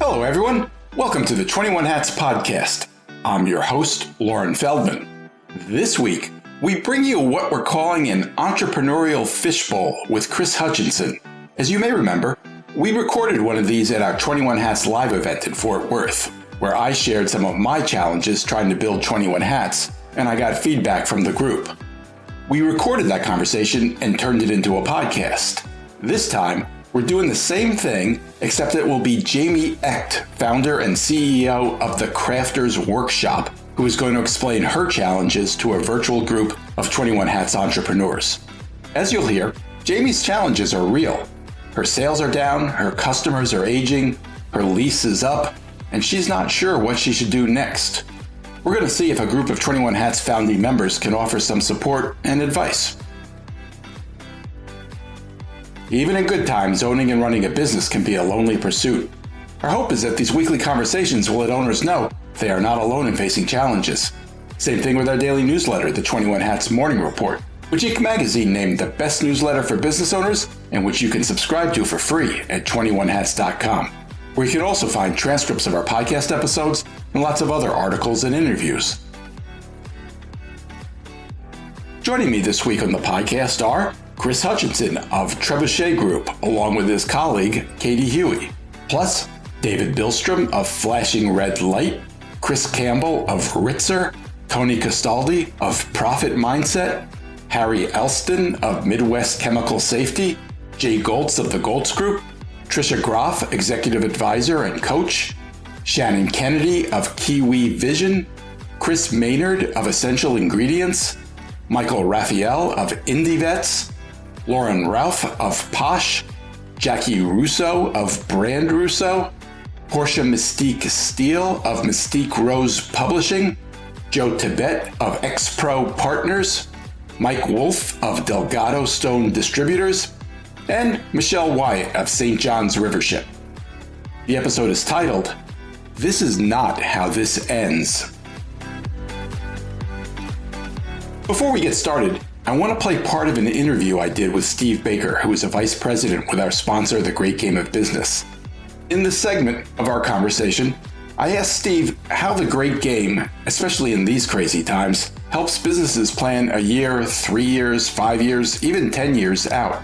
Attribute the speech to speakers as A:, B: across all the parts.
A: Hello, everyone. Welcome to the 21 Hats podcast. I'm your host, Lauren Feldman. This week, we bring you what we're calling an Entrepreneurial Fish Bowl with Chris Hutchinson. As you may remember, we recorded one of these at our 21 Hats live event in Fort Worth, where I shared some of my challenges trying to build 21 Hats, and I got feedback from the group. We recorded that conversation and turned it into a podcast. This time, we're doing the same thing, except it will be Jaime Echt, founder and CEO of the Crafters Workshop, who is going to explain her challenges to a virtual group of 21 Hats entrepreneurs. As you'll hear, Jaime's challenges are real. Her sales are down, her customers are aging, her lease is up, and she's not sure what she should do next. We're going to see if a group of 21 Hats founding members can offer some support and advice. Even in good times, owning and running a business can be a lonely pursuit. Our hope is that these weekly conversations will let owners know they are not alone in facing challenges. Same thing with our daily newsletter, the 21 Hats Morning Report, which Inc. magazine named the best newsletter for business owners and which you can subscribe to for free at 21hats.com, where you can also find transcripts of our podcast episodes and lots of other articles and interviews. Joining me this week on the podcast are Chris Hutchinson of Trebuchet Group, along with his colleague, Katie Huey. Plus, David Billstrom of Flashing Red Light, Chris Campbell of Ritzer, Tony Castaldi of Profit Mindset, Harry Elston of Midwest Chemical Safety, Jay Goltz of the Goltz Group, Trisha Groff, Executive Advisor and Coach, Shannon Kennedy of Kiwi Vision, Chris Maynard of Essential Ingredients, Michael Raphael of IndieVets, Lauren Ralph of Posh, Jackie Russo of Brand Russo, Portia Mystique Steele of Mystique Rose Publishing, Joe Tibet of X-Pro Partners, Mike Wolf of Delgado Stone Distributors, and Michelle Wyatt of St. John's River Ship. The episode is titled, "This is Not How This Ends." Before we get started, I want to play part of an interview I did with Steve Baker, who is a vice president with our sponsor, The Great Game of Business. In this segment of our conversation, I asked Steve how the great game, especially in these crazy times, helps businesses plan a year, 3 years, 5 years, even 10 years out.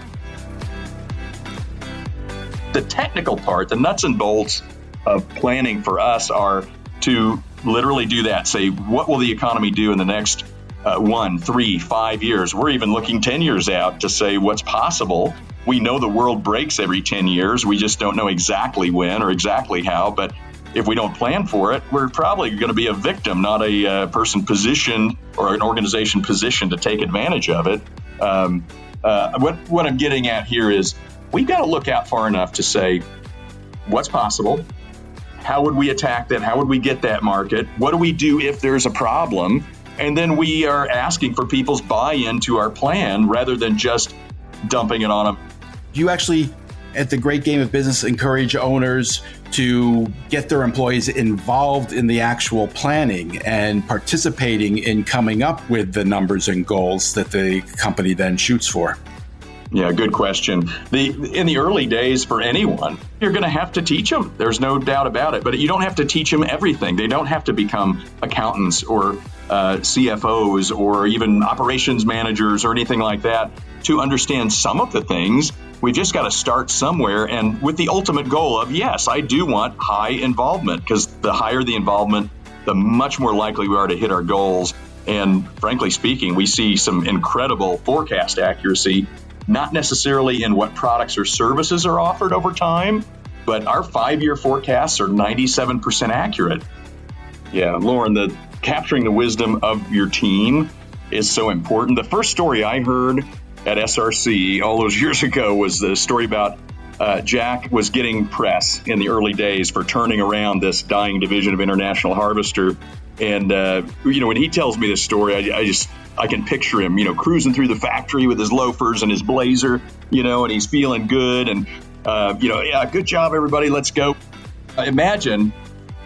B: The technical part, the nuts and bolts of planning for us are to literally do that. Say, what will the economy do in the next 1, 3, 5 years? We're even looking 10 years out to say what's possible. We know the world breaks every 10 years. We just don't know exactly when or exactly how. But if we don't plan for it, we're probably going to be a victim, not a person positioned or an organization positioned to take advantage of it. What I'm getting at here is we've got to look out far enough to say what's possible. How would we attack that? How would we get that market? What do we do if there's a problem? And then we are asking for people's buy-in to our plan rather than just dumping it on them.
A: You actually, at the Great Game of Business, encourage owners to get their employees involved in the actual planning and participating in coming up with the numbers and goals that the company then shoots for.
B: Yeah, good question. In the early days for anyone, you're going to have to teach them. There's no doubt about it. But you don't have to teach them everything. They don't have to become accountants or CFOs or even operations managers or anything like that to understand some of the things. We've just got to start somewhere, and with the ultimate goal of, yes, I do want high involvement, because the higher the involvement, the much more likely we are to hit our goals. And frankly speaking, we see some incredible forecast accuracy, not necessarily in what products or services are offered over time, but our 5-year forecasts are 97% accurate. Yeah, Lauren, capturing the wisdom of your team is so important. The first story I heard at SRC all those years ago was the story about Jack was getting press in the early days for turning around this dying division of International Harvester. And, when he tells me this story, I can picture him, cruising through the factory with his loafers and his blazer, and he's feeling good. And, yeah, good job, everybody. Let's go. Imagine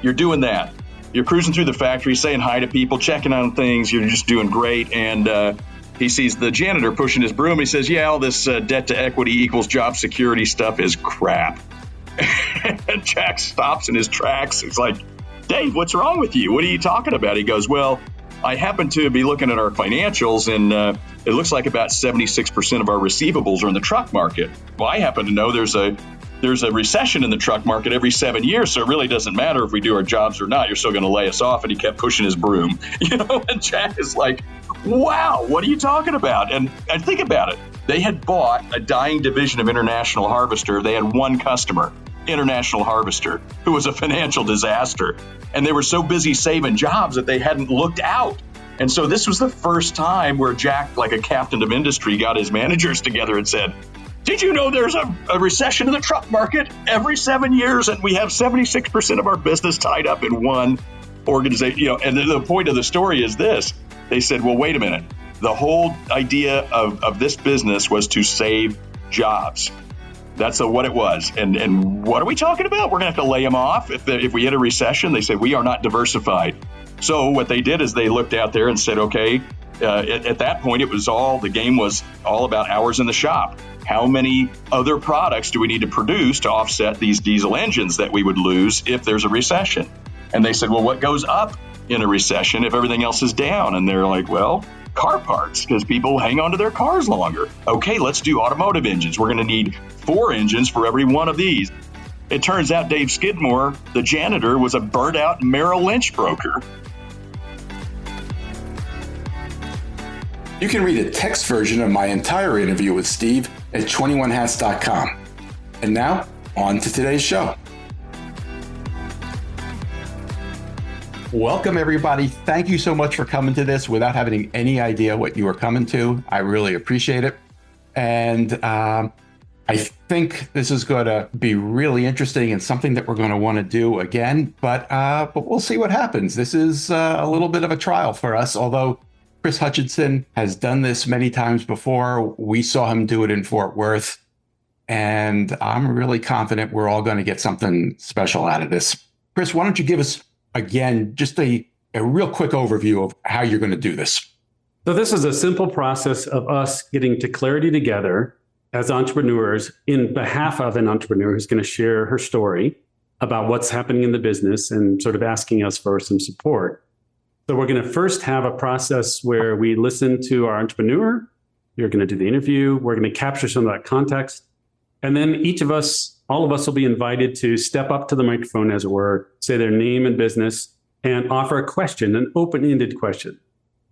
B: you're doing that. You're cruising through the factory, saying hi to people, checking on things. You're just doing great. And he sees the janitor pushing his broom. He says, yeah, all this debt to equity equals job security stuff is crap. And Jack stops in his tracks. He's like, Dave, what's wrong with you? What are you talking about? He goes, well, I happen to be looking at our financials, and it looks like about 76% of our receivables are in the truck market. Well, I happen to know there's a recession in the truck market every 7 years, so it really doesn't matter if we do our jobs or not. You're still going to lay us off. And he kept pushing his broom, and Jack is like, wow, what are you talking about? And think about it. They had bought a dying division of International Harvester. They had one customer, International Harvester, who was a financial disaster. And they were so busy saving jobs that they hadn't looked out. And so this was the first time where Jack, like a captain of industry, got his managers together and said, did you know there's a recession in the truck market every 7 years, and we have 76% of our business tied up in one organization? And the point of the story is this. They said, well, wait a minute. The whole idea of this business was to save jobs. That's what it was. And what are we talking about? We're going to have to lay them off if we hit a recession. They said, we are not diversified. So what they did is they looked out there and said, okay, at that point, the game was all about hours in the shop. How many other products do we need to produce to offset these diesel engines that we would lose if there's a recession? And they said, well, what goes up in a recession if everything else is down? And they're like, well, car parts, because people hang on to their cars longer. Okay, let's do automotive engines. We're going to need 4 engines for every one of these. It turns out Dave Skidmore, the janitor, was a burnt out Merrill Lynch broker.
A: You can read a text version of my entire interview with Steve at 21hats.com. And now, on to today's show. Welcome, everybody. Thank you so much for coming to this without having any idea what you were coming to. I really appreciate it. And I think this is going to be really interesting and something that we're going to want to do again. But we'll see what happens. This is a little bit of a trial for us, although Chris Hutchinson has done this many times before. We saw him do it in Fort Worth, and I'm really confident we're all going to get something special out of this. Chris, why don't you give us, again, just a real quick overview of how you're going to do this?
C: So this is a simple process of us getting to clarity together as entrepreneurs in behalf of an entrepreneur who's going to share her story about what's happening in the business and sort of asking us for some support. So we're going to first have a process where we listen to our entrepreneur. You're going to do the interview. We're going to capture some of that context. And then all of us will be invited to step up to the microphone, as it were, say their name and business, and offer a question, an open-ended question.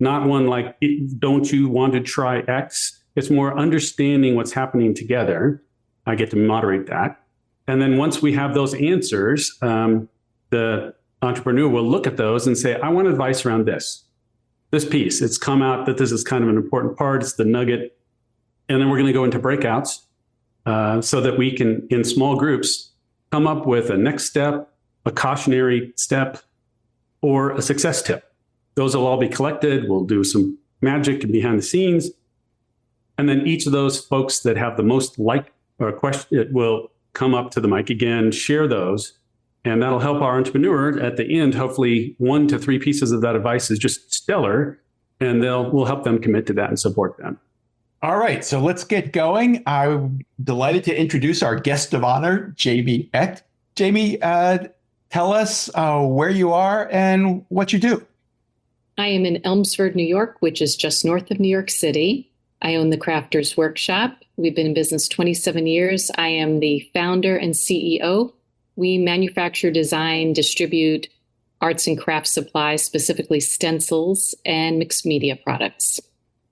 C: Not one like, don't you want to try X? It's more understanding what's happening together. I get to moderate that. And then once we have those answers, the entrepreneur will look at those and say, I want advice around this piece. It's come out that this is kind of an important part. It's the nugget. And then we're going to go into breakouts so that we can, in small groups, come up with a next step, a cautionary step, or a success tip. Those will all be collected. We'll do some magic behind the scenes. And then each of those folks that have the most question will come up to the mic again, share those. And that'll help our entrepreneur at the end. Hopefully 1 to 3 pieces of that advice is just stellar, and we'll help them commit to that and support them.
A: All right, so let's get going. I'm delighted to introduce our guest of honor, Jaime Echt. Jaime, tell us where you are and what you do.
D: I am in Elmsford, New York, which is just north of New York City. I own the Crafters Workshop. We've been in business 27 years. I am the founder and CEO. We manufacture, design, distribute arts and crafts supplies, specifically stencils and mixed media products.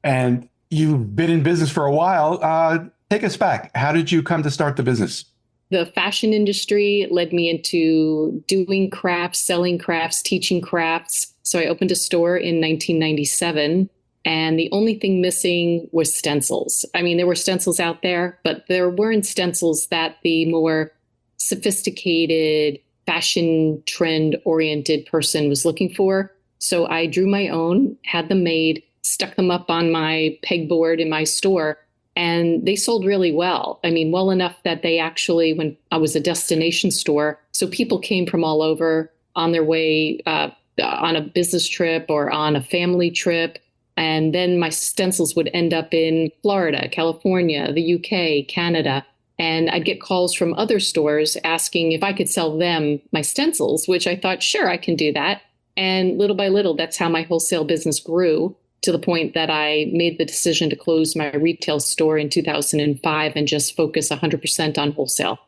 A: And you've been in business for a while. Take us back. How did you come to start the business?
D: The fashion industry led me into doing crafts, selling crafts, teaching crafts. So I opened a store in 1997, and the only thing missing was stencils. I mean, there were stencils out there, but there weren't stencils that the more sophisticated, fashion trend-oriented person was looking for. So I drew my own, had them made, stuck them up on my pegboard in my store, and they sold really well. I mean, well enough that they actually, when I was a destination store, so people came from all over on their way on a business trip or on a family trip. And then my stencils would end up in Florida, California, the UK, Canada. And I'd get calls from other stores asking if I could sell them my stencils, which I thought, sure, I can do that. And little by little, that's how my wholesale business grew, to the point that I made the decision to close my retail store in 2005 and just focus 100% on wholesale.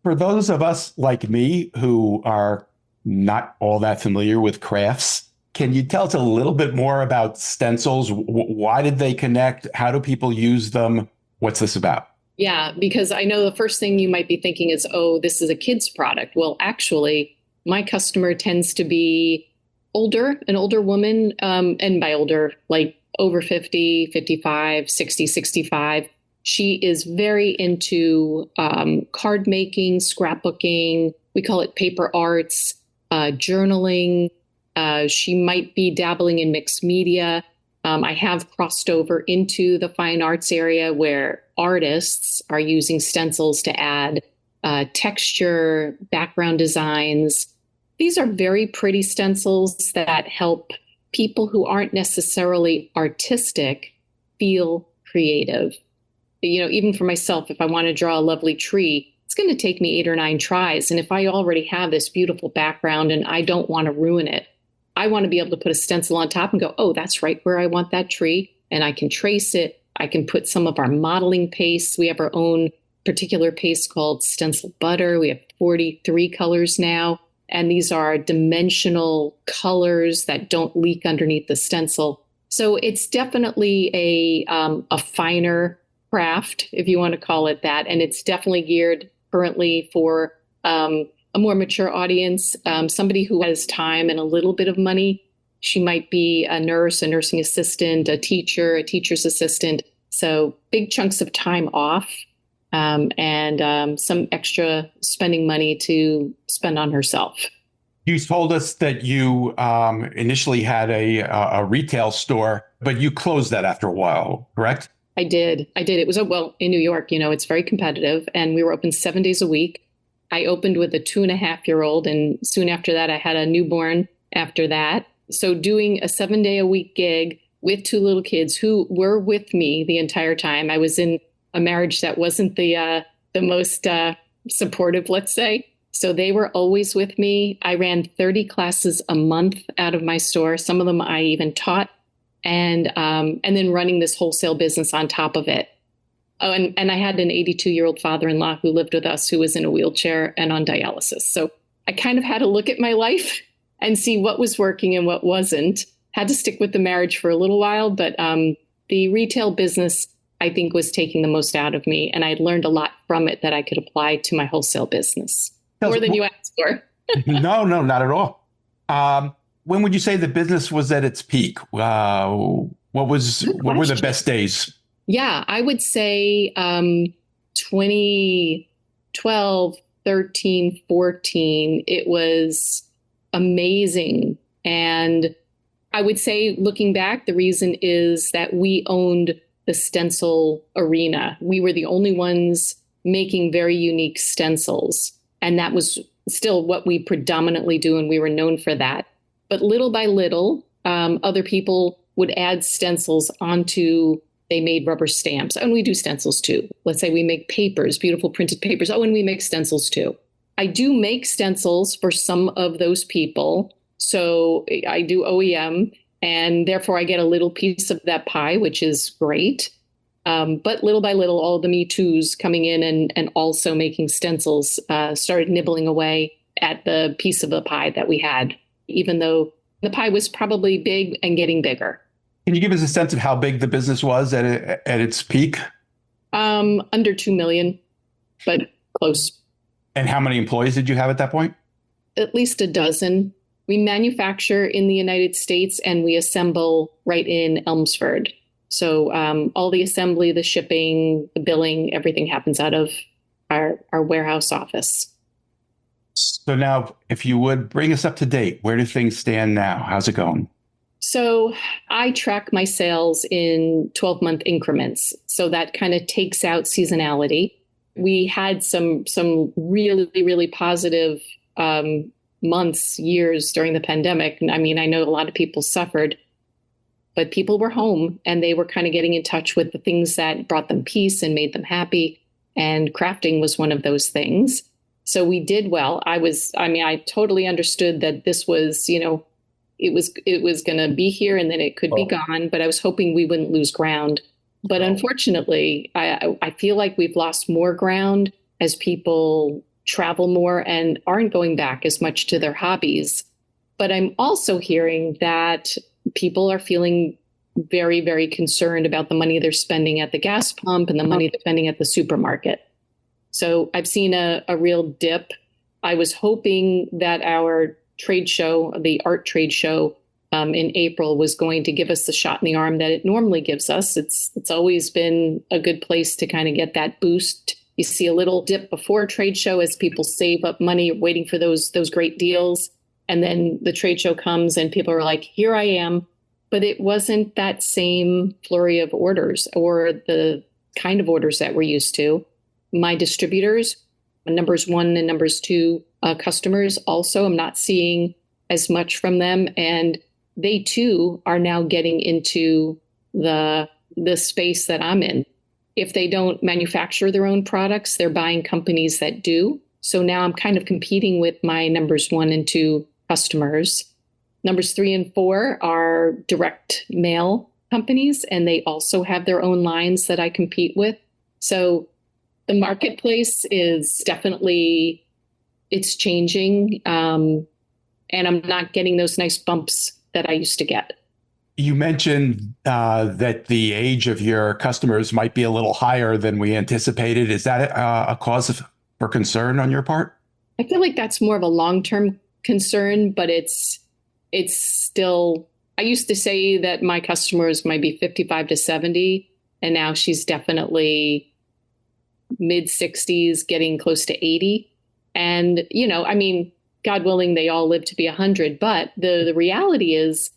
A: For those of us like me who are not all that familiar with crafts, can you tell us a little bit more about stencils? Why did they connect? How do people use them? What's this about?
D: Yeah, because I know the first thing you might be thinking is, oh, this is a kid's product. Well, actually, my customer tends to be an older woman, and by older, like over 50, 55, 60, 65. She is very into card making, scrapbooking. We call it paper arts, journaling. She might be dabbling in mixed media. I have crossed over into the fine arts area where artists are using stencils to add texture, background designs. These are very pretty stencils that help people who aren't necessarily artistic feel creative. You know, even for myself, if I want to draw a lovely tree, it's going to take me 8 or 9 tries. And if I already have this beautiful background and I don't want to ruin it, I want to be able to put a stencil on top and go, oh, that's right where I want that tree. And I can trace it. I can put some of our modeling pastes. We have our own particular paste called Stencil Butter. We have 43 colors now. And these are dimensional colors that don't leak underneath the stencil. So it's definitely a finer craft, if you want to call it that. And it's definitely geared currently for a more mature audience, somebody who has time and a little bit of money. She might be a nurse, a nursing assistant, a teacher, a teacher's assistant. So big chunks of time off. And some extra spending money to spend on herself. You
A: told us that you initially had a retail store, but you closed that after a while, correct?
D: I did. It was, in New York, it's very competitive, and we were open 7 days a week. I opened with a 2.5-year-old, and soon after that, I had a newborn after that. So doing a 7-day-a-week gig with 2 little kids who were with me the entire time. I was in a marriage that wasn't the most supportive, let's say. So they were always with me. I ran 30 classes a month out of my store. Some of them I even taught, and then running this wholesale business on top of it. Oh, and I had an 82-year-old father-in-law who lived with us, who was in a wheelchair and on dialysis. So I kind of had to look at my life and see what was working and what wasn't. Had to stick with the marriage for a little while, but the retail business, I think, was taking the most out of me. And I'd learned a lot from it that I could apply to my wholesale business. More than you asked for.
A: No, not at all. When would you say the business was at its peak? What were the best days?
D: Yeah, I would say 2012, 13, 14, it was amazing. And I would say, looking back, the reason is that we owned the stencil arena. We were the only ones making very unique stencils. And that was still what we predominantly do, and we were known for that. But little by little, other people would add stencils onto, they made rubber stamps. And we do stencils too. Let's say we make papers, beautiful printed papers. Oh, and we make stencils too. I do make stencils for some of those people. So I do OEM, and therefore I get a little piece of that pie, which is great. But little by little, all the Me Too's coming in and also making stencils started nibbling away at the piece of the pie that we had, even though the pie was probably big and getting bigger.
A: Can you give us a sense of how big the business was at its peak?
D: Under 2 million, but close.
A: And how many employees did you have at that point?
D: At least a dozen. We manufacture in the United States and we assemble right in Elmsford. So all the assembly, the shipping, the billing, everything happens out of our warehouse office.
A: So now, if you would bring us up to date, where do things stand now? How's it going?
D: So I track my sales in 12-month increments. So that kind of takes out seasonality. We had some really, really positive months, years during the pandemic. I mean, I know a lot of people suffered, but people were home and they were kind of getting in touch with the things that brought them peace and made them happy. and crafting was one of those things. So we did well. I totally understood that this was, it was going to be here and then it could be gone, but I was hoping we wouldn't lose ground. But unfortunately, I feel like we've lost more ground as people travel more and aren't going back as much to their hobbies. But I'm also hearing that people are feeling very, very concerned about the money they're spending at the gas pump and the money they're spending at the supermarket. So I've seen a real dip. I was hoping that our trade show, the art trade show in April, was going to give us the shot in the arm that it normally gives us. It's always been a good place to kind of get that boost. You see a little dip before a trade show as people save up money waiting for those great deals. And then the trade show comes and people are like, here I am. But it wasn't that same flurry of orders or the kind of orders that we're used to. My distributors, numbers 1 and numbers 2 customers also, I'm not seeing as much from them. And they too are now getting into the space that I'm in. If they don't manufacture their own products, they're buying companies that do. So now I'm kind of competing with my numbers 1 and 2 customers. Numbers 3 and 4 are direct mail companies, and they also have their own lines that I compete with. So the marketplace is definitely, it's changing. And I'm not getting those nice bumps that I used to get.
A: You mentioned that the age of your customers might be a little higher than we anticipated. Is that a cause for concern on your part?
D: I feel like that's more of a long-term concern, but it's still, I used to say that my customers might be 55 to 70, and now she's definitely mid 60s, getting close to 80. And, God willing, they all live to be 100. But the reality is,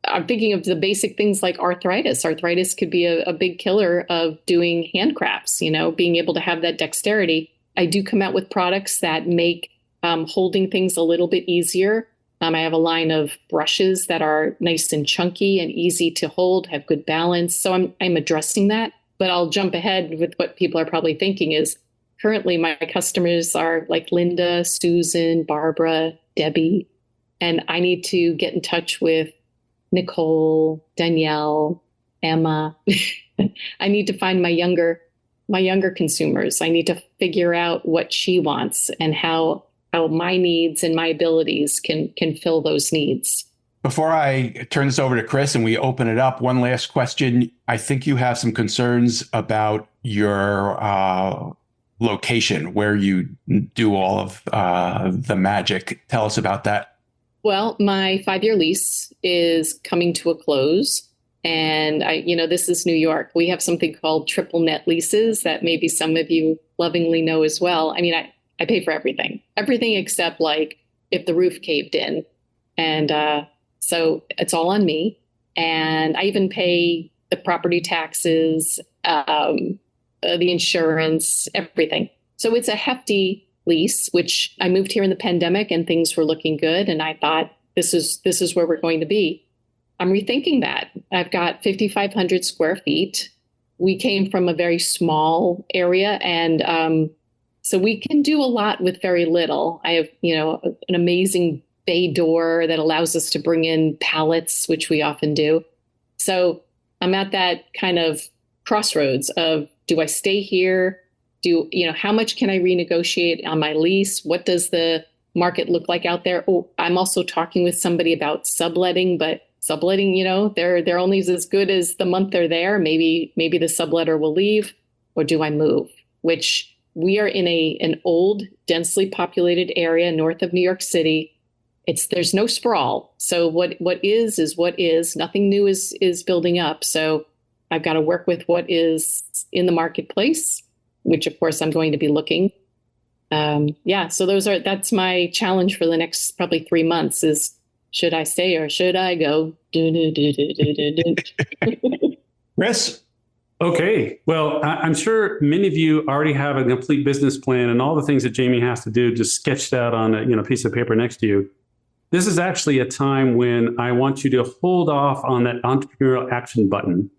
D: I'm thinking of the basic things like arthritis. Arthritis could be a big killer of doing handcrafts, being able to have that dexterity. I do come out with products that make holding things a little bit easier. I have a line of brushes that are nice and chunky and easy to hold, have good balance. So I'm addressing that. But I'll jump ahead with what people are probably thinking is currently my customers are like Linda, Susan, Barbara, Debbie, and I need to get in touch with Nicole, Danielle, Emma. I need to find my younger consumers. I need to figure out what she wants and how my needs and my abilities can fill those needs.
A: Before I turn this over to Chris and we open it up, one last question. I think you have some concerns about your location where you do all of the magic. Tell us about that.
D: Well, my 5-year lease is coming to a close. And this is New York. We have something called triple net leases that maybe some of you lovingly know as well. I pay for everything except like if the roof caved in. And so it's all on me. And I even pay the property taxes, the insurance, everything. So it's a hefty lease, which I moved here in the pandemic and things were looking good. And I thought, this is where we're going to be. I'm rethinking that. I've got 5,500 square feet. We came from a very small area, and so we can do a lot with very little. I have, an amazing bay door that allows us to bring in pallets, which we often do. So I'm at that kind of crossroads of, do I stay here? How much can I renegotiate on my lease? What does the market look like out there? Oh, I'm also talking with somebody about subletting, but subletting, they're only as good as the month they're there. Maybe the subletter will leave, or do I move? Which we are in an old, densely populated area north of New York City. There's no sprawl. So what is what is. Nothing new is building up. So I've got to work with what is in the marketplace, which of course I'm going to be looking. So that's my challenge for the next probably 3 months is, should I stay or should I go?
A: Chris?
C: Okay. Well, I'm sure many of you already have a complete business plan and all the things that Jaime has to do just sketched out on a piece of paper next to you. This is actually a time when I want you to hold off on that entrepreneurial action button.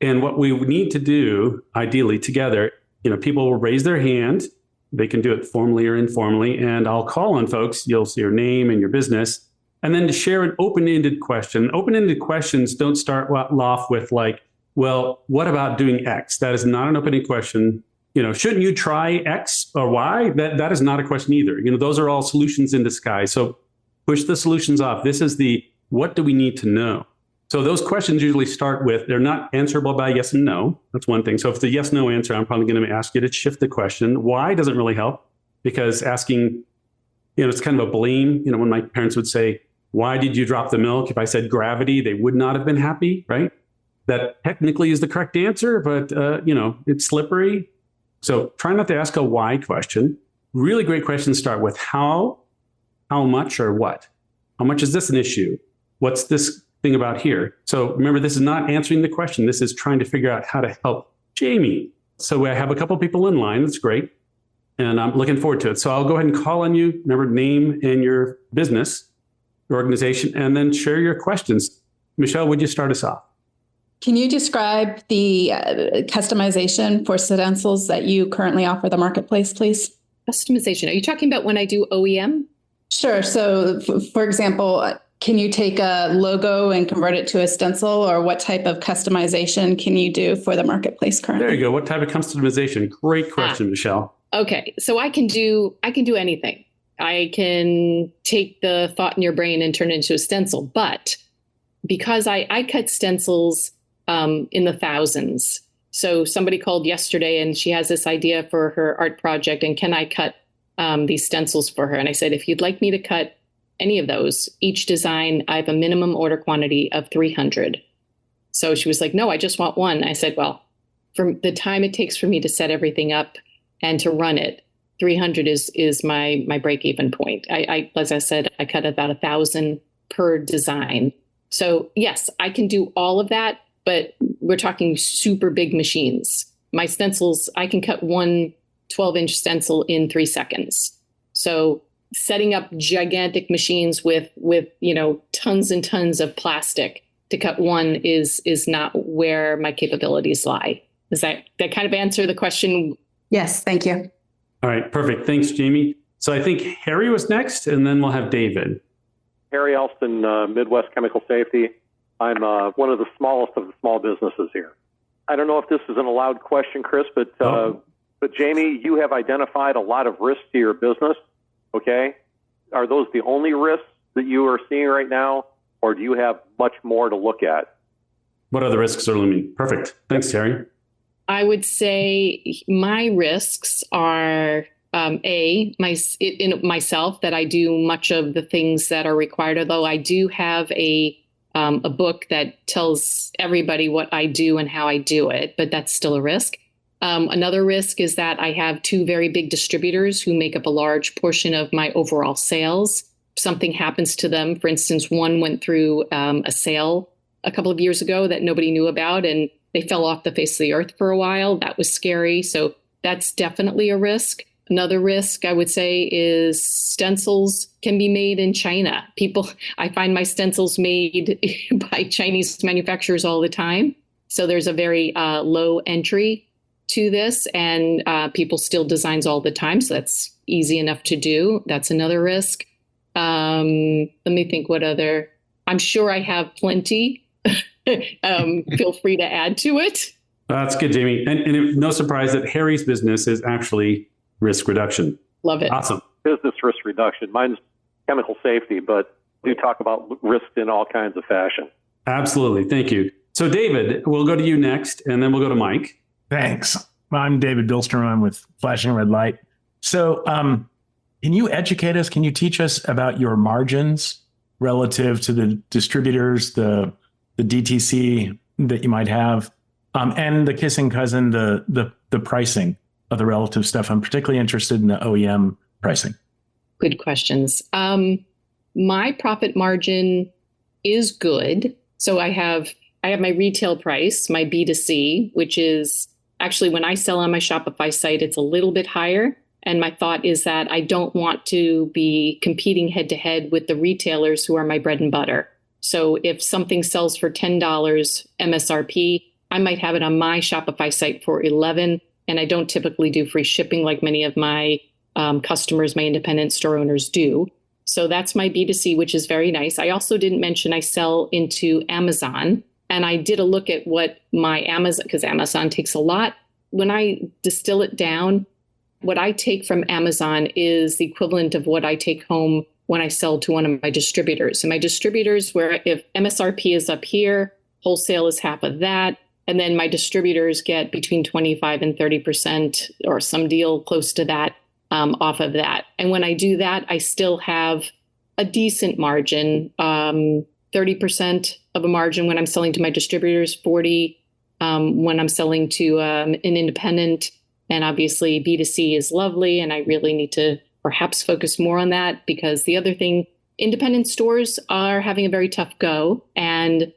C: And what we need to do, ideally together, people will raise their hand. They can do it formally or informally. And I'll call on folks. You'll see your name and your business. And then to share an open-ended question. Open-ended questions don't start off with like, well, what about doing X? That is not an open-ended question. Shouldn't you try X or Y? That is not a question either. Those are all solutions in disguise. So push the solutions off. This is the, what do we need to know? So those questions usually start with, they're not answerable by yes and no. That's one thing. So if it's a yes, no answer, I'm probably going to ask you to shift the question. Why doesn't really help, because asking, it's kind of a blame. When my parents would say, why did you drop the milk? If I said gravity, they would not have been happy, right? That technically is the correct answer, but, it's slippery. So try not to ask a why question. Really great questions start with how much, or what? How much is this an issue? What's this thing about here? So remember, this is not answering the question. This is trying to figure out how to help Jaime. So I have a couple people in line. That's great. And I'm looking forward to it. So I'll go ahead and call on you. Remember, name and your business, your organization, and then share your questions. Michelle, would you start us off?
E: Can you describe the customization for stencils that you currently offer the marketplace, please?
D: Customization. Are you talking about when I do OEM?
E: Sure. So, for example, can you take a logo and convert it to a stencil, or what type of customization can you do for the marketplace currently?
C: There you go. What type of customization? Great question, Michelle.
D: Okay. So I can do anything. I can take the thought in your brain and turn it into a stencil. But because I cut stencils in the thousands. So somebody called yesterday and she has this idea for her art project, and can I cut these stencils for her? And I said, if you'd like me to cut any of those, each design, I have a minimum order quantity of 300. So she was like, no, I just want one. I said, well, for the time it takes for me to set everything up and to run it, 300 is my break-even point. I as I said, I cut about 1,000 per design. So yes, I can do all of that, but we're talking super big machines. My stencils, I can cut one 12-inch stencil in 3 seconds. So setting up gigantic machines with tons and tons of plastic to cut one is not where my capabilities lie. Does that kind of answer the question?
E: Yes, thank you.
C: All right, perfect. Thanks, Jaime. So I think Harry was next, and then we'll have David.
F: Harry Elston, Midwest Chemical Safety. I'm one of the smallest of the small businesses here. I don't know if this is an allowed question, Chris, but Jaime, you have identified a lot of risks to your business. Okay, are those the only risks that you are seeing right now, or do you have much more to look at?
C: What other risks are looming? Perfect. Thanks, Harry.
D: I would say my risks are myself, that I do much of the things that are required, although I do have a book that tells everybody what I do and how I do it, but that's still a risk. Another risk is that I have 2 very big distributors who make up a large portion of my overall sales. If something happens to them, for instance, one went through a sale a couple of years ago that nobody knew about, and they fell off the face of the earth for a while. That was scary. So that's definitely a risk. Another risk, I would say, is stencils can be made in China. I find my stencils made by Chinese manufacturers all the time. So there's a very low entry to this, and people steal designs all the time. So that's easy enough to do. That's another risk. Let me think what other, I'm sure I have plenty. Feel free to add to it.
C: That's good, Jaime. And no surprise that Harry's business is actually risk reduction.
D: Love it.
C: Awesome.
F: Business risk reduction. Mine's chemical safety, but we talk about risk in all kinds of fashion.
C: Absolutely. Thank you. So David, we'll go to you next, and then we'll go to Mike.
G: Thanks. I'm David Billstrom. I'm with Flashing Red Light. So can you educate us? Can you teach us about your margins relative to the distributors, the DTC that you might have, and the kissing cousin, the pricing of the relative stuff? I'm particularly interested in the OEM pricing.
D: Good questions. My profit margin is good. So I have my retail price, my B2C, which is actually when I sell on my Shopify site, it's a little bit higher. And my thought is that I don't want to be competing head to head with the retailers who are my bread and butter. So if something sells for $10 MSRP, I might have it on my Shopify site for $11. And I don't typically do free shipping like many of my customers, my independent store owners do. So that's my B2C, which is very nice. I also didn't mention I sell into Amazon. And I did a look at what my Amazon, because Amazon takes a lot. When I distill it down, what I take from Amazon is the equivalent of what I take home when I sell to one of my distributors. And my distributors, where if MSRP is up here, wholesale is half of that. And then my distributors get between 25 and 30% or some deal close to that off of that. And when I do that, I still have a decent margin, 30% of a margin when I'm selling to my distributors, 40 when I'm selling to an independent. And obviously B2C is lovely. And I really need to perhaps focus more on that, because the other thing, independent stores are having a very tough go, and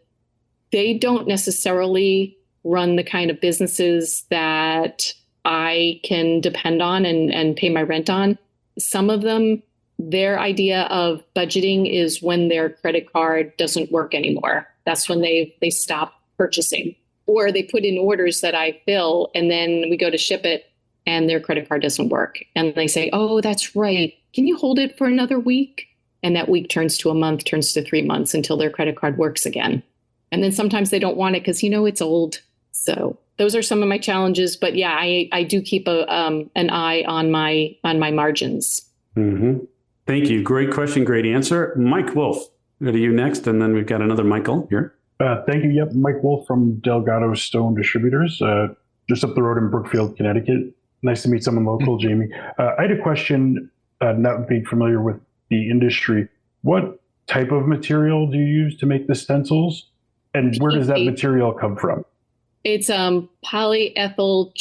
D: they don't necessarily run the kind of businesses that I can depend on and pay my rent on. Some of them, their idea of budgeting is when their credit card doesn't work anymore. That's when they stop purchasing, or they put in orders that I fill, and then we go to ship it and their credit card doesn't work. And they say, oh, that's right. Can you hold it for another week? And that week turns to a month, turns to 3 months until their credit card works again. And then sometimes they don't want it because, it's old. So those are some of my challenges. But yeah, I do keep an eye on my margins.
C: Mm-hmm. Thank you. Great question. Great answer. Mike Wolf, go to you next. And then we've got another Michael here.
H: Thank you. Yep. Mike Wolf from Delgado Stone Distributors, just up the road in Brookfield, Connecticut. Nice to meet someone local, Jamie. I had a question, not being familiar with the industry. What type of material do you use to make the stencils? And where does that material come from?
D: It's polyethyl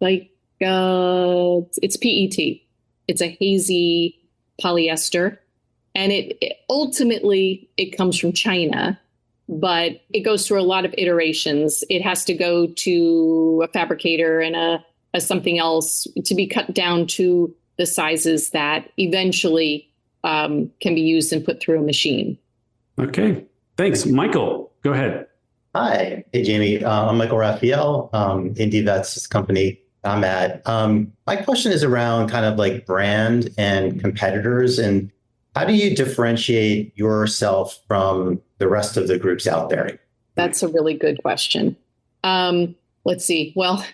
D: it's PET. It's a hazy polyester. And it ultimately comes from China, but it goes through a lot of iterations. It has to go to a fabricator and a something else to be cut down to the sizes that eventually can be used and put through a machine.
C: Okay, thanks. Michael, go ahead.
I: Hi. Hey, Jamie. I'm Michael Raphael, IndieVet's company I'm at. My question is around kind of like brand and competitors, and how do you differentiate yourself from the rest of the groups out there?
D: That's a really good question. Let's see. Well,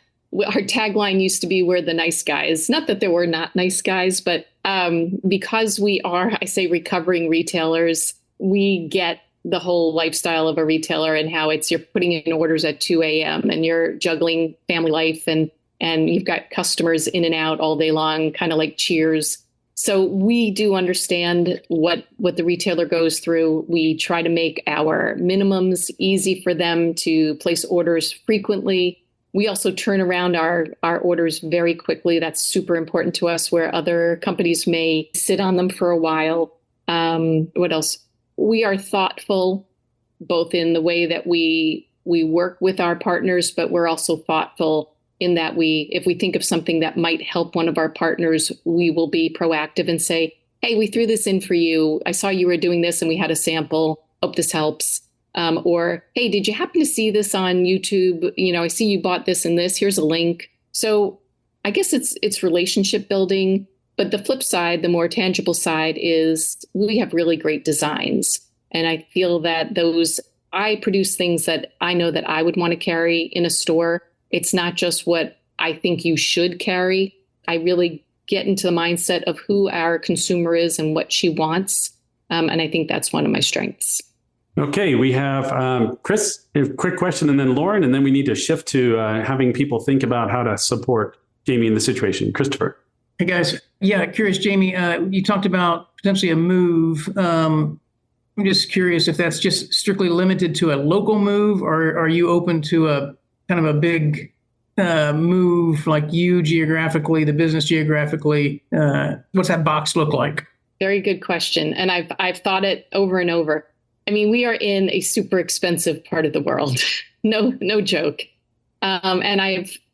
D: our tagline used to be, we're the nice guys. Not that there were not nice guys, but because we are, I say, recovering retailers, we get the whole lifestyle of a retailer and how you're putting in orders at 2 a.m. and you're juggling family life and you've got customers in and out all day long, kind of like Cheers. So we do understand what the retailer goes through. We try to make our minimums easy for them to place orders frequently. We also turn around our orders very quickly. That's super important to us, where other companies may sit on them for a while. What else? We are thoughtful, both in the way that we work with our partners, but we're also thoughtful in that if we think of something that might help one of our partners, we will be proactive and say, hey, we threw this in for you. I saw you were doing this and we had a sample. Hope this helps. Or, hey, did you happen to see this on YouTube? I see you bought this and this. Here's a link. So I guess it's relationship building. But the flip side, the more tangible side, is we have really great designs. And I feel that I produce things that I know that I would want to carry in a store. It's not just what I think you should carry. I really get into the mindset of who our consumer is and what she wants. And I think that's one of my strengths.
C: Okay, we have Chris, a quick question, and then Lauren, and then we need to shift to having people think about how to support Jamie in the situation. Christopher.
J: Hey, guys. Yeah, curious, Jamie, you talked about potentially a move. I'm just curious if that's just strictly limited to a local move, or are you open to a kind of a big move like you geographically, the business geographically? What's that box look like?
D: Very good question. And I've thought it over and over. I mean, we are in a super expensive part of the world. No joke. And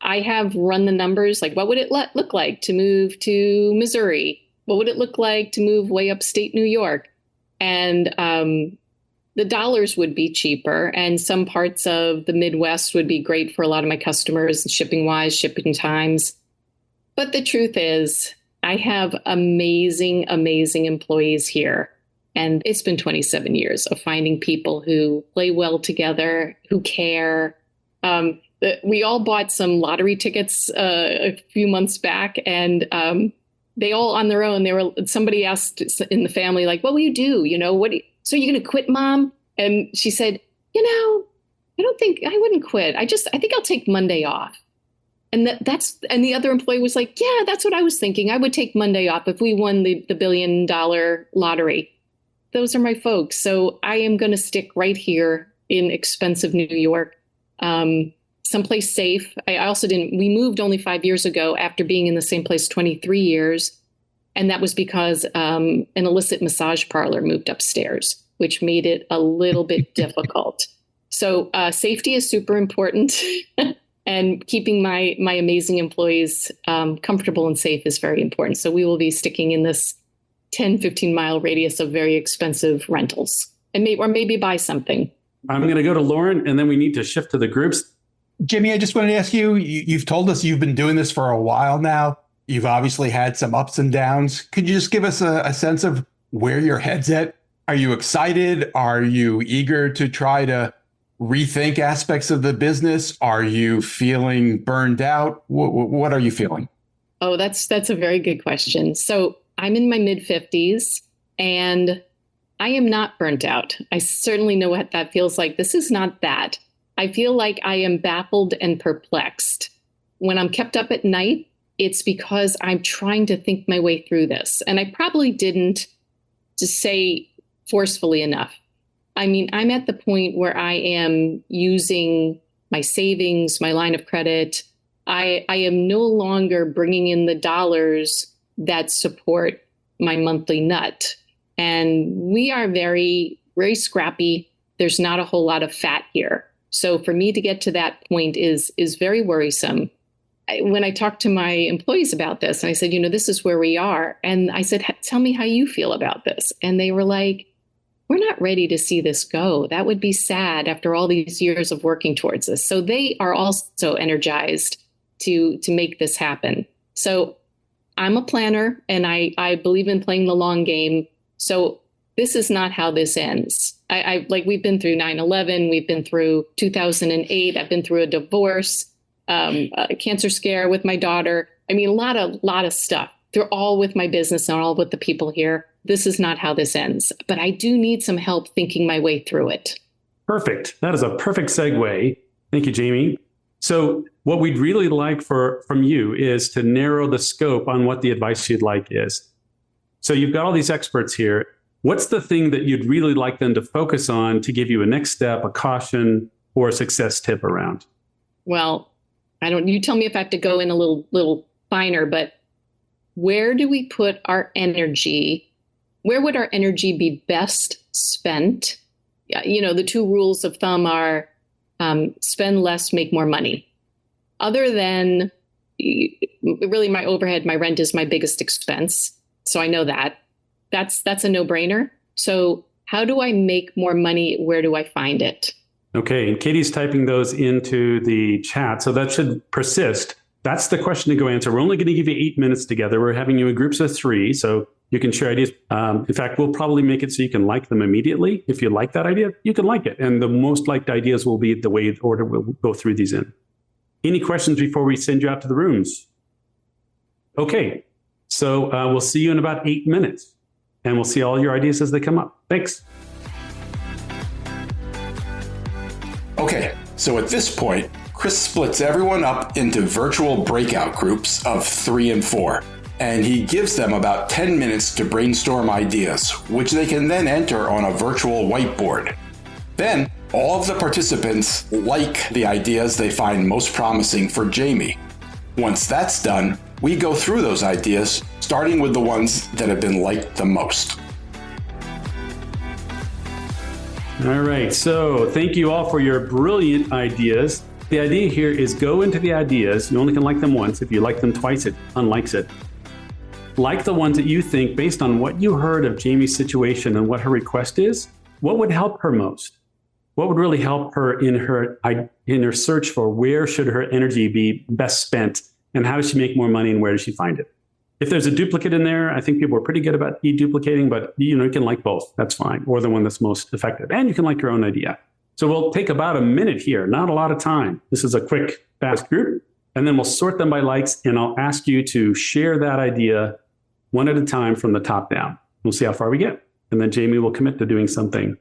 D: I have run the numbers, like what would it look like to move to Missouri? What would it look like to move way upstate New York? And the the dollars would be cheaper, and some parts of the Midwest would be great for a lot of my customers, shipping wise, shipping times. But the truth is, I have amazing, amazing employees here. And it's been 27 years of finding people who play well together, who care. We all bought some lottery tickets a few months back, and they all on their own. Somebody asked in the family, like, "What will you do? So you're going to quit, Mom?" And she said, "I don't think I wouldn't quit. I think I'll take Monday off." And and the other employee was like, "Yeah, that's what I was thinking. I would take Monday off if we won the $1 billion lottery." Those are my folks. So I am going to stick right here in expensive New York, someplace safe. We moved only 5 years ago after being in the same place 23 years. And that was because an illicit massage parlor moved upstairs, which made it a little bit difficult. So safety is super important. And keeping my amazing employees comfortable and safe is very important. So we will be sticking in this 10, 15-mile radius of very expensive rentals, and maybe buy something.
C: I'm going to go to Lauren, and then we need to shift to the groups.
A: Jimmy, I just wanted to ask you, you've told us you've been doing this for a while now. You've obviously had some ups and downs. Could you just give us a sense of where your head's at? Are you excited? Are you eager to try to rethink aspects of the business? Are you feeling burned out? What are you feeling?
D: Oh, that's a very good question. So I'm in my mid-50s, and I am not burnt out. I certainly know what that feels like. This is not that. I feel like I am baffled and perplexed. When I'm kept up at night, it's because I'm trying to think my way through this. And I probably didn't just say forcefully enough. I mean, I'm at the point where I am using my savings, my line of credit. I am no longer bringing in the dollars that support my monthly nut. And we are very, very scrappy. There's not a whole lot of fat here. So for me to get to that point is very worrisome. When I talked to my employees about this, and I said, this is where we are. And I said, tell me how you feel about this. And they were like, we're not ready to see this go. That would be sad after all these years of working towards this. So they are also energized to make this happen. So I'm a planner, and I believe in playing the long game. So this is not how this ends. We've been through 9/11. We've been through 2008. I've been through a divorce, a cancer scare with my daughter. I mean, a lot of stuff. They're all with my business and all with the people here. This is not how this ends. But I do need some help thinking my way through it.
C: Perfect. That is a perfect segue. Thank you, Jamie. So what we'd really like from you is to narrow the scope on what the advice you'd like is. So you've got all these experts here. What's the thing that you'd really like them to focus on to give you a next step, a caution, or a success tip around?
D: Well, you tell me if I have to go in a little finer, but where do we put our energy? Where would our energy be best spent? The two rules of thumb are spend less, make more money. Other than really my overhead, my rent is my biggest expense. So I know that. That's a no-brainer. So how do I make more money? Where do I find it?
C: Okay, and Katie's typing those into the chat, so that should persist. That's the question to go answer. We're only going to give you 8 minutes together. We're having you in groups of 3, so you can share ideas. In fact, we'll probably make it so you can like them immediately. If you like that idea, you can like it. And the most liked ideas will be the way order we'll go through these in. Any questions before we send you out to the rooms? Okay, so we'll see you in about 8 minutes. And we'll see all your ideas as they come up. Thanks.
A: Okay, so at this point, Chris splits everyone up into virtual breakout groups of 3 and 4, and he gives them about 10 minutes to brainstorm ideas, which they can then enter on a virtual whiteboard. Then, all of the participants like the ideas they find most promising for Jamie. Once that's done, we go through those ideas, starting with the ones that have been liked the most.
C: All right, so thank you all for your brilliant ideas. The idea here is go into the ideas. You only can like them once. If you like them twice, it unlikes it. Like the ones that you think, based on what you heard of Jamie's situation and what her request is, what would help her most? What would really help her in her search for where should her energy be best spent, and how does she make more money, and where does she find it? If there's a duplicate in there, I think people are pretty good about deduplicating, but you can like both. That's fine, or the one that's most effective, and you can like your own idea. So we'll take about a minute here, not a lot of time. This is a quick, fast group, and then we'll sort them by likes, and I'll ask you to share that idea one at a time from the top down. We'll see how far we get, and then Jaime will commit to doing something.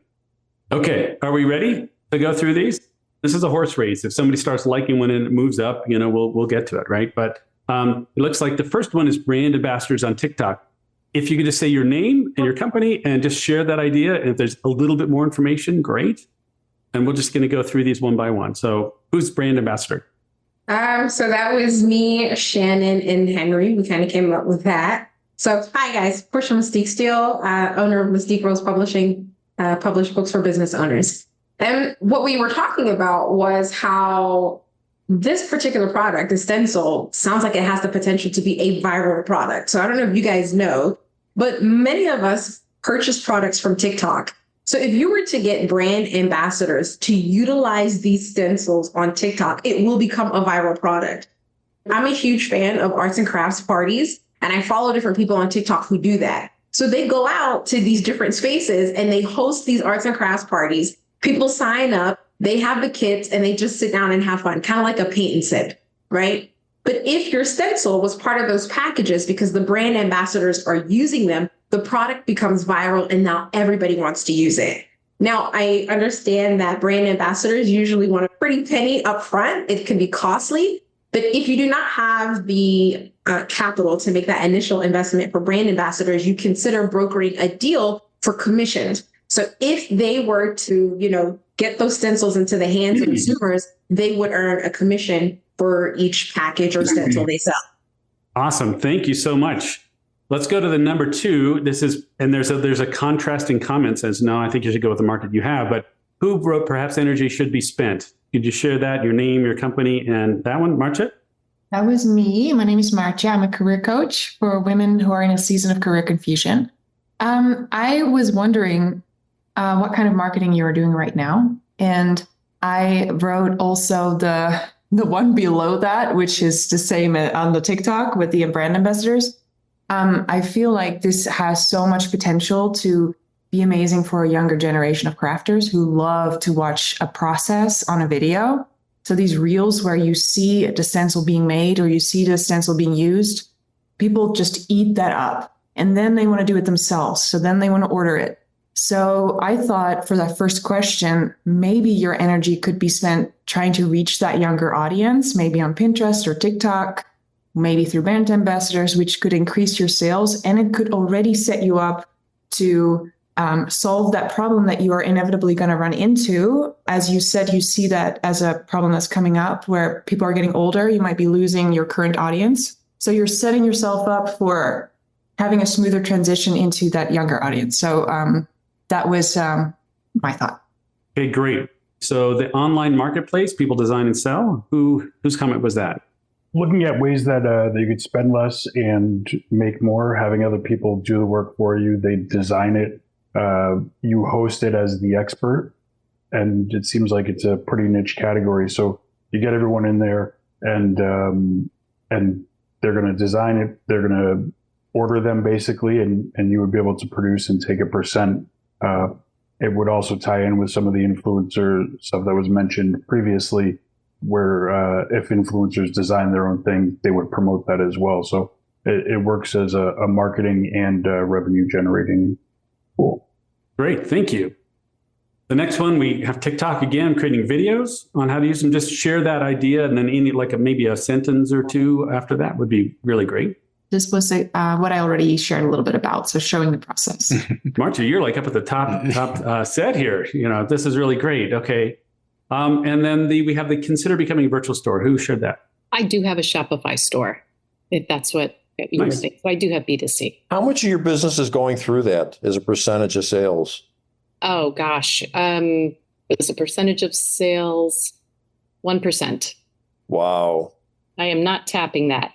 C: Okay, are we ready to go through these? This is a horse race. If somebody starts liking when it moves up, we'll get to it, right? But it looks like the first one is brand ambassadors on TikTok. If you could just say your name and your company and just share that idea, and if there's a little bit more information, great. And we're just going to go through these one by one. So who's brand ambassador?
K: So that was me, Shannon, and Henry. We kind of came up with that. So hi guys, Portia Mystique Steele, owner of Mystique Rose Publishing. Publish books for business owners. And what we were talking about was how this particular product, the stencil, sounds like it has the potential to be a viral product. So I don't know if you guys know, but many of us purchase products from TikTok. So if you were to get brand ambassadors to utilize these stencils on TikTok, it will become a viral product. I'm a huge fan of arts and crafts parties, and I follow different people on TikTok who do that. So they go out to these different spaces and they host these arts and crafts parties. People sign up, they have the kits, and they just sit down and have fun, kind of like a paint and sip, right? But if your stencil was part of those packages because the brand ambassadors are using them, the product becomes viral and now everybody wants to use it. Now, I understand that brand ambassadors usually want a pretty penny up front. It can be costly. But if you do not have the capital to make that initial investment for brand ambassadors, you consider brokering a deal for commissions. So if they were to, get those stencils into the hands of consumers, they would earn a commission for each package or stencil they sell.
C: Awesome. Thank you so much. Let's go to the number 2. This is, and there's a contrasting comment says, no, I think you should go with the market you have, but who wrote perhaps energy should be spent? Could you share that, your name, your company, and that one, Marcia?
L: That was me. My name is Marcia. I'm a career coach for women who are in a season of career confusion. I was wondering what kind of marketing you are doing right now. And I wrote also the one below that, which is the same on the TikTok with the brand ambassadors. I feel like this has so much potential to be amazing for a younger generation of crafters who love to watch a process on a video. So these reels where you see the stencil being made or you see the stencil being used, people just eat that up and then they want to do it themselves. So then they want to order it. So I thought for that first question, maybe your energy could be spent trying to reach that younger audience, maybe on Pinterest or TikTok, maybe through brand ambassadors, which could increase your sales. And it could already set you up to solve that problem that you are inevitably going to run into. As you said, you see that as a problem that's coming up where people are getting older. You might be losing your current audience. So you're setting yourself up for having a smoother transition into that younger audience. So that was my thought.
C: Okay, great. So the online marketplace, people design and sell. Whose comment was that?
H: Looking at ways that you could spend less and make more, having other people do the work for you. They design it. You host it as the expert, and it seems like it's a pretty niche category. So you get everyone in there, and they're going to design it. They're going to order them basically, and you would be able to produce and take a percent. It would also tie in with some of the influencer stuff that was mentioned previously, where if influencers design their own thing, they would promote that as well. So it works as a marketing and revenue generating tool.
C: Great, thank you. The next one, we have TikTok again, creating videos on how to use them. Just share that idea, and then maybe a sentence or two after that would be really great.
L: This was what I already shared a little bit about, so showing the process.
C: Marcia, you're like up at the top set here. This is really great. Okay. And then we have the consider becoming a virtual store. Who shared that?
D: I do have a Shopify store, if that's what you were thinking. So I do have B2C.
M: How much of your business is going through that as a percentage of sales?
D: Oh, gosh. It's a percentage of sales, 1%.
M: Wow.
D: I am not tapping that.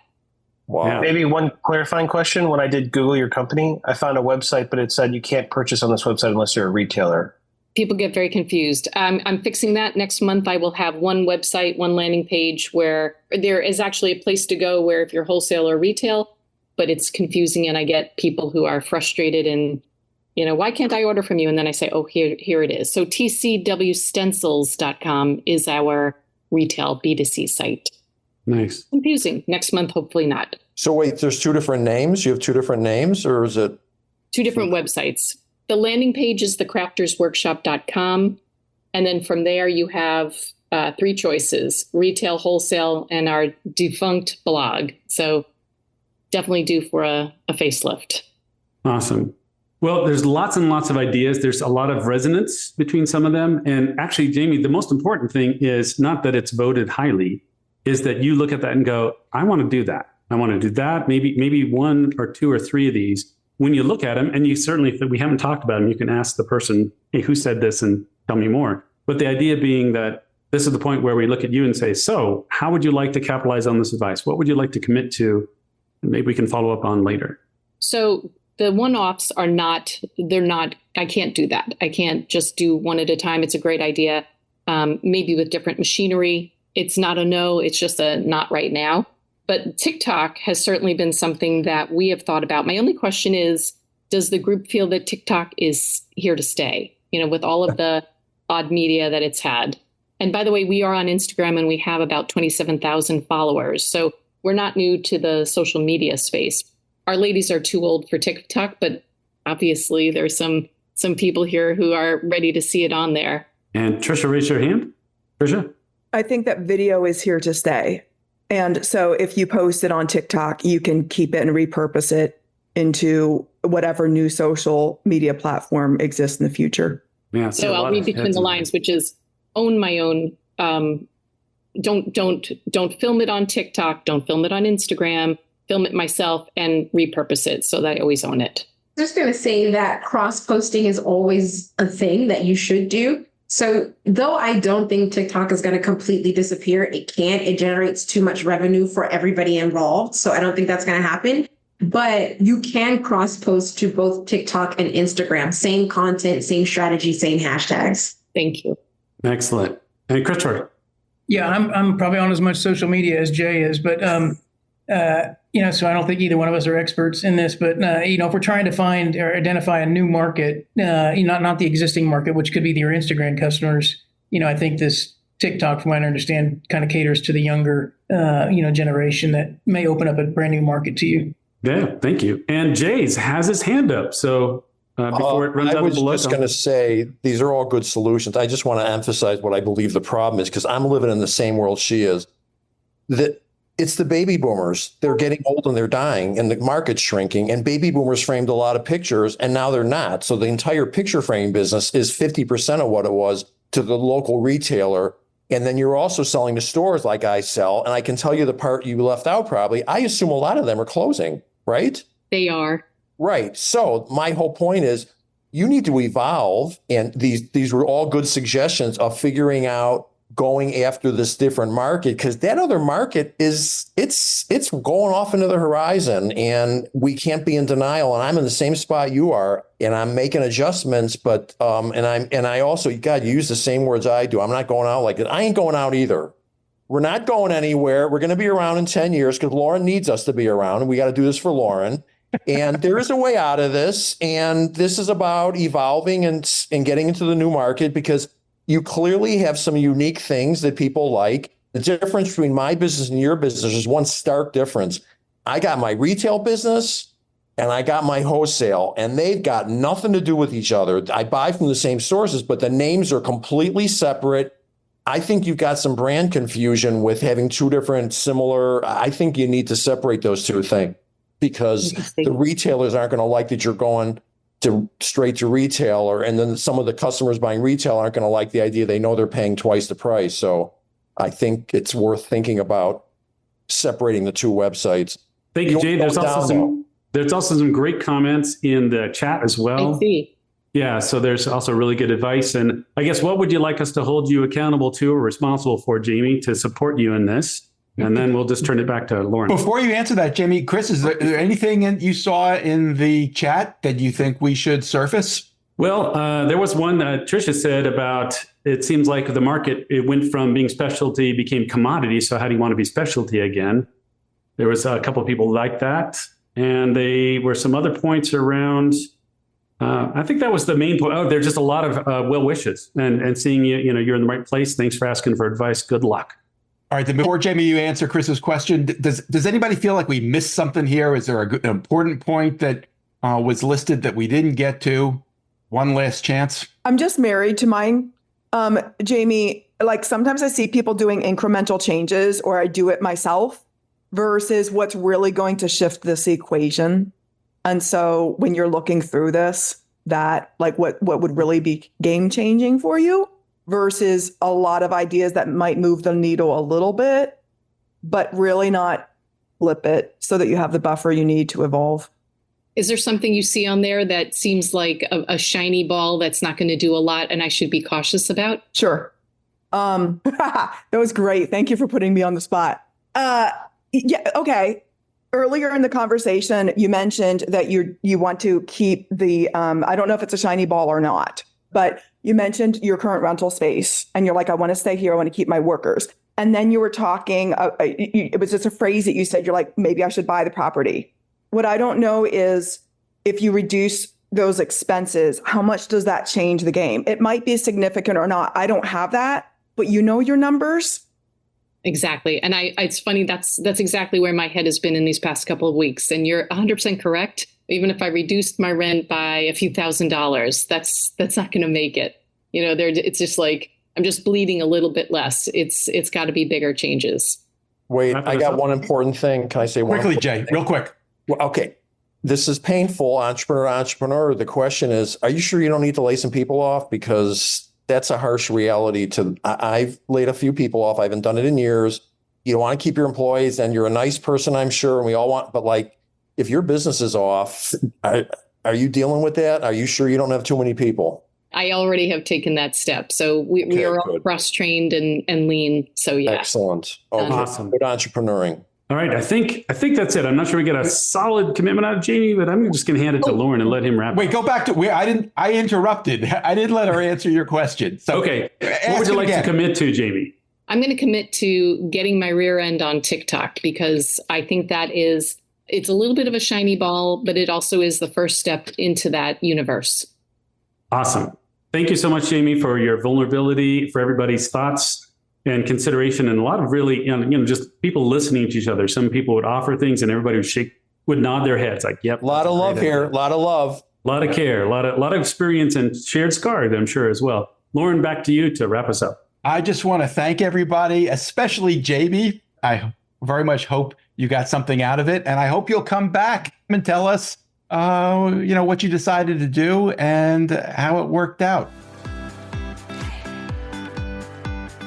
M: Wow.
N: Yeah. Maybe one clarifying question. When I did Google your company, I found a website, but it said you can't purchase on this website unless you're a retailer.
D: People get very confused. I'm fixing that. Next month, I will have one website, one landing page where there is actually a place to go where if you're wholesale or retail, but it's confusing. And I get people who are frustrated and, why can't I order from you? And then I say, oh, here it is. So tcwstencils.com is our retail B2C site.
C: Nice.
D: Confusing. Next month, hopefully not.
M: So wait, there's two different names? You have two different names, or is it?
D: Two different websites. The landing page is thecraftersworkshop.com. And then from there, you have three choices: retail, wholesale, and our defunct blog. So definitely due for a facelift.
C: Awesome. Well, there's lots and lots of ideas. There's a lot of resonance between some of them. And actually, Jaime, the most important thing is not that it's voted highly, is that you look at that and go, I want to do that. I want to do that. Maybe one or two or three of these. When you look at them, and you certainly, if we haven't talked about them, you can ask the person, hey, who said this, and tell me more. But the idea being that this is the point where we look at you and say, so how would you like to capitalize on this advice? What would you like to commit to? And maybe we can follow up on later.
D: So the one-offs I can't do that. I can't just do one at a time. It's a great idea. Maybe with different machinery. It's not a no, it's just a not right now. But TikTok has certainly been something that we have thought about. My only question is, does the group feel that TikTok is here to stay, with all of the odd media that it's had? And by the way, we are on Instagram and we have about 27,000 followers. So we're not new to the social media space. Our ladies are too old for TikTok, but obviously there's some people here who are ready to see it on there.
C: And Trisha, raise your hand. Trisha?
O: I think that video is here to stay. And so if you post it on TikTok, you can keep it and repurpose it into whatever new social media platform exists in the future.
C: Yeah,
D: so I'll read between the lines, which is own my own. Don't film it on TikTok. Don't film it on Instagram. Film it myself and repurpose it so that I always own it.
K: I'm just going to say that cross-posting is always a thing that you should do. So though I don't think TikTok is going to completely disappear, it can't. It generates too much revenue for everybody involved. So I don't think that's going to happen. But you can cross-post to both TikTok and Instagram. Same content, same strategy, same hashtags.
D: Thank you.
C: Excellent. And Christopher?
J: Yeah, I'm probably on as much social media as Jay is, but so I don't think either one of us are experts in this. But if we're trying to find or identify a new market, not the existing market, which could be your Instagram customers, I think this TikTok, from what I understand, kind of caters to the younger, generation that may open up a brand new market to you.
C: Yeah, thank you. And Jay's has his hand up. So before it runs out of the
M: I was just going to say, these are all good solutions. I just want to emphasize what I believe the problem is, because I'm living in the same world she is. That it's the baby boomers. They're getting old and they're dying and the market's shrinking, and baby boomers framed a lot of pictures and now they're not. So the entire picture framing business is 50% of what it was to the local retailer. And then you're also selling to stores like I sell. And I can tell you the part you left out probably, I assume a lot of them are closing, right?
D: They are.
M: Right. So my whole point is you need to evolve. And these were all good suggestions of figuring out going after this different market, because that other market is it's going off into the horizon and we can't be in denial. And I'm in the same spot you are, and I'm making adjustments, but I also, God, you use the same words I do. I'm not going out like it. I ain't going out either. We're not going anywhere. We're going to be around in 10 years because Lauren needs us to be around, and we got to do this for Lauren. And there is a way out of this. And this is about evolving and getting into the new market, because you clearly have some unique things that people like. The difference between my business and your business is one stark difference. I got my retail business and I got my wholesale, and they've got nothing to do with each other. I buy from the same sources, but the names are completely separate. I think you've got some brand confusion with having two different similar. I think you need to separate those two things, because the retailers aren't going to like that you're going straight to retail, and then some of the customers buying retail aren't going to like the idea. They know they're paying twice the price. So I think it's worth thinking about separating the two websites.
C: Thank you, Jay. There's also some great comments in the chat as well.
D: I see.
C: Yeah, so there's also really good advice. And I guess, what would you like us to hold you accountable to or responsible for, Jaime, to support you in this? And then we'll just turn it back to Lauren.
P: Before you answer that, Jaime, Chris, is there anything you saw in the chat that you think we should surface?
C: Well, there was one that Tricia said about, it seems like the market, it went from being specialty, became commodity. So how do you want to be specialty again? There was a couple of people like that. And they were some other points around, I think that was the main point. Oh, there's just a lot of well wishes and seeing you're in the right place. Thanks for asking for advice. Good luck.
A: All right. Then before, Jamie, you answer Chris's question, does anybody feel like we missed something here? Is there an important point that was listed that we didn't get to? One last chance.
O: I'm just married to mine. Jamie, like sometimes I see people doing incremental changes or I do it myself versus what's really going to shift this equation. And so when you're looking through this, that like what would really be game changing for you versus a lot of ideas that might move the needle a little bit, but really not flip it so that you have the buffer you need to evolve.
D: Is there something you see on there that seems like a shiny ball that's not going to do a lot and I should be cautious about?
O: Sure. That was great. Thank you for putting me on the spot. Yeah. Okay. Earlier in the conversation, you mentioned that you want to keep the, I don't know if it's a shiny ball or not, but you mentioned your current rental space and you're like, I want to stay here. I want to keep my workers. And then you were talking, it was just a phrase that you said, you're like, maybe I should buy the property. What I don't know is if you reduce those expenses, how much does that change the game? It might be significant or not. I don't have that, but you know your numbers.
D: Exactly. And it's funny, that's exactly where my head has been in these past couple of weeks. And you're 100% correct. Even if I reduced my rent by a few $1,000s, that's not going to make it. It's just like, I'm just bleeding a little bit less. It's got to be bigger changes.
M: Wait, I got one important thing. Can I say one?
A: Quickly, Jay, real quick.
M: Well, okay. This is painful, entrepreneur. The question is, are you sure you don't need to lay some people off? Because that's a harsh reality I've laid a few people off. I haven't done it in years. You don't want to keep your employees and you're a nice person, I'm sure. And we all want, but like, if your business is off, are you dealing with that? Are you sure you don't have too many people?
D: I already have taken that step. So we are all cross-trained and lean. So yeah.
M: Excellent. Okay.
C: Awesome.
M: Good entrepreneuring.
C: All right. I think that's it. I'm not sure we get a solid commitment out of Jamie, but I'm just going to hand it to Lauren and let him wrap.
A: Wait, go back to where I interrupted. I didn't let her answer your question. So
C: okay. What would you like to commit to, Jamie?
D: I'm going to commit to getting my rear end on TikTok because I think it's a little bit of a shiny ball, but it also is the first step into that universe.
C: Awesome. Thank you so much, Jamie, for your vulnerability, for everybody's thoughts and consideration, and a lot of really, just people listening to each other. Some people would offer things and everybody would nod their heads like, yep.
M: A lot of love here. A lot of love.
C: A lot of care, a lot of experience and shared scars, I'm sure, as well. Lauren, back to you to wrap us up.
A: I just want to thank everybody, especially Jamie. I very much hope you got something out of it. And I hope you'll come back and tell us, what you decided to do and how it worked out.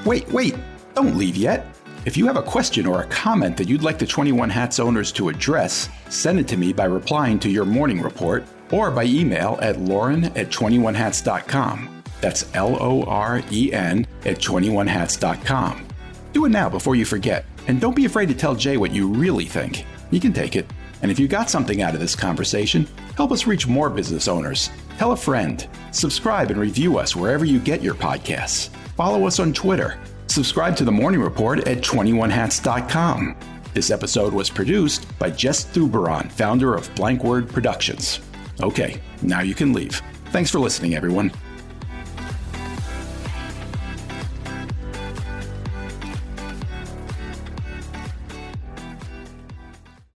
A: Wait, don't leave yet. If you have a question or a comment that you'd like the 21 Hats owners to address, send it to me by replying to your morning report or by email at lauren@21hats.com. That's LOREN@21hats.com. Do it now before you forget. And don't be afraid to tell Jay what you really think. He can take it. And if you got something out of this conversation, help us reach more business owners. Tell a friend. Subscribe and review us wherever you get your podcasts. Follow us on Twitter. Subscribe to the Morning Report at 21hats.com. This episode was produced by Jess Thuberon, founder of Blank Word Productions. Okay, now you can leave. Thanks for listening, everyone.